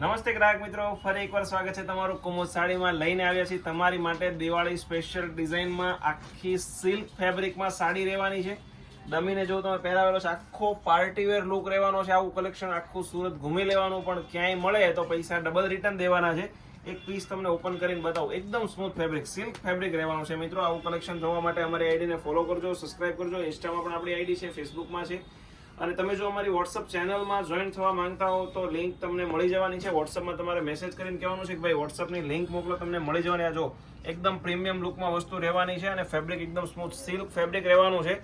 નમસ્તે ગ્રાહક મિત્રો, ફરી એકવાર સ્વાગત છે તમારું કુમુદ સાડીમાં. લઈને આવ્યા છીએ તમારી માટે દિવાળી સ્પેશિયલ ડિઝાઇનમાં આખી સિલ્ક ફેબ્રિકમાં સાડી રહેવાની છે. ડમીને જો તમે પહેરાવેલો છે, આખો પાર્ટીવેર લુક રહેવાનો છે. આવું કલેક્શન આખું સુરત ઘૂમી લેવાનું, પણ ક્યાંય મળે તો પૈસા ડબલ રિટર્ન દેવાના છે. એક પીસ તમને ઓપન કરીને બતાવું. એકદમ સ્મૂથ ફેબ્રિક, સિલ્ક ફેબ્રિક રહેવાનું છે મિત્રો. આવું કલેક્શન જોવા માટે અમારી આઈડીને ફોલો કરજો, સબસ્ક્રાઇબ કરજો. ઇન્સ્ટામાં પણ આપણી આઈડી છે, ફેસબુકમાં છે. અને તમે જો અમારી વોટ્સઅપ ચેનલમાં જોઈન થવા માંગતા હો તો લિંક તમને મળી જવાની છે. વોટ્સઅપમાં તમારે મેસેજ કરીને કહેવાનું છે કે ભાઈ વોટ્સઅપની લિંક મોકલો, તમને મળી જવાની. આ જો એકદમ પ્રીમિયમ લુકમાં વસ્તુ રહેવાની છે અને ફેબ્રિક એકદમ સ્મૂથ સિલ્ક ફેબ્રિક રહેવાનું છે.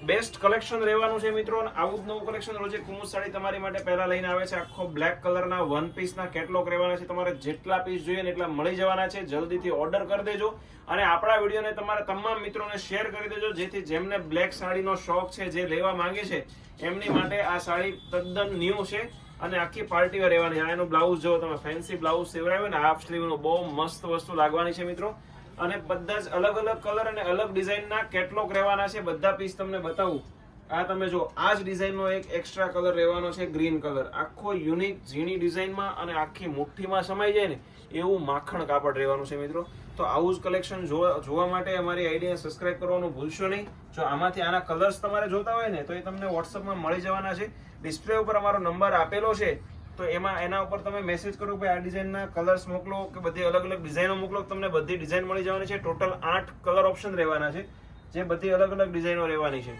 બેસ્ટ કલેક્શન રહેવાનું છે મિત્રો. આવું જ નવું કલેક્શન રોજે કુમુદ સાડી તમારી માટે પહેલા લઈને આવે છે. આખો બ્લેક કલરના વન પીસના કેટલોગ રહેવાના છે. તમારે જેટલા પીસ જોઈએ ને એટલા મળી જવાના છે. જલ્દીથી ઓર્ડર કરી દેજો અને આપણા વિડીયોને તમારા તમામ મિત્રોને શેર કરી દેજો, જેથી જેમને બ્લેક સાડીનો શોખ છે, જે લેવા માંગે છે, એમની માટે આ સાડી તદ્દન ન્યૂ છે અને આખી પાર્ટીવેર રહેવાની છે. એનું બ્લાઉઝ જો તમે ફેન્સી બ્લાઉઝ સેવડાવ્યો ને, હાફ સ્લીવનું બહુ મસ્ત વસ્તુ લાગવાની છે મિત્રો. અને બધા જ અલગ અલગ કલર અને અલગ ડિઝાઇનના કેટલોગ રહેવાના છે. બધા પીસ તમને બતાવું. આ તમે જો, આ જ ડિઝાઇનનો એક એક્સ્ટ્રા કલર રહેવાનો છે, ગ્રીન કલર. આખો યુનિક ઝીણી ડિઝાઇનમાં અને આખી મુઠ્ઠીમાં સમાઈ જાય ને એવું માખણ કાપડ રહેવાનું છે મિત્રો. તો આવું જ કલેક્શન જોવા માટે અમારી આઈડીને સબસ્ક્રાઇબ કરવાનું ભૂલશો નહીં. જો આમાંથી આના કલર્સ તમારે જોતા હોય ને તો એ તમને વોટ્સઅપમાં મળી જવાના છે. ડિસ્પ્લે ઉપર અમારો નંબર આપેલો છે, તો એના ઉપર તમે મેસેજ કરો કે આ ડિઝાઇનના કલર્સ મોકલો કે બધી અલગ અલગ ડિઝાઇનો મોકલો. તમને બધી ડિઝાઇન મળી જવાની છે. ટોટલ 8 કલર ઓપ્શન રહેવાના છે, જે બધી અલગ અલગ ડિઝાઇનો રહેવાની છે.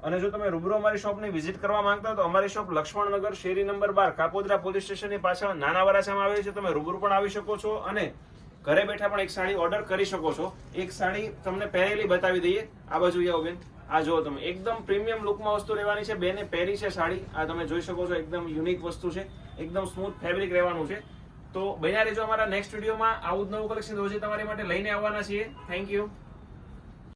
અને જો તમે રૂબરૂ અમારી શોપની વિઝિટ કરવા માંગતા હો તો અમારી શોપ લક્ષ્મણનગર શેરી નંબર 12 કાપોદ્રા પોલીસ સ્ટેશનની પાછળ નાના વરાછામાં આવેલી છે. તમે રૂબરૂ પણ આવી શકો છો અને ઘરે બેઠા પણ એક સાડી ઓર્ડર કરી શકો છો. એક સાડી તમને પહેરેલી બતાવી દઈએ. આ બાજુ આવો બેન, આ જો તમે એકદમ પ્રીમિયમ લુકમાં વસ્તુ રહેવાની છે. બેને પહેરી છે સાડી, આ તમે જોઈ શકો છો. એકદમ યુનિક વસ્તુ છે, એકદમ સ્મૂથ ફેબ્રિક રહેવાનું છે. તો બન્યા રહેજો અમારા નેક્સ્ટ વિડીયોમાં. આવું જ નવું કલેક્શન રોજે તમારી માટે લઈને આવવાના છીએ. Thank you.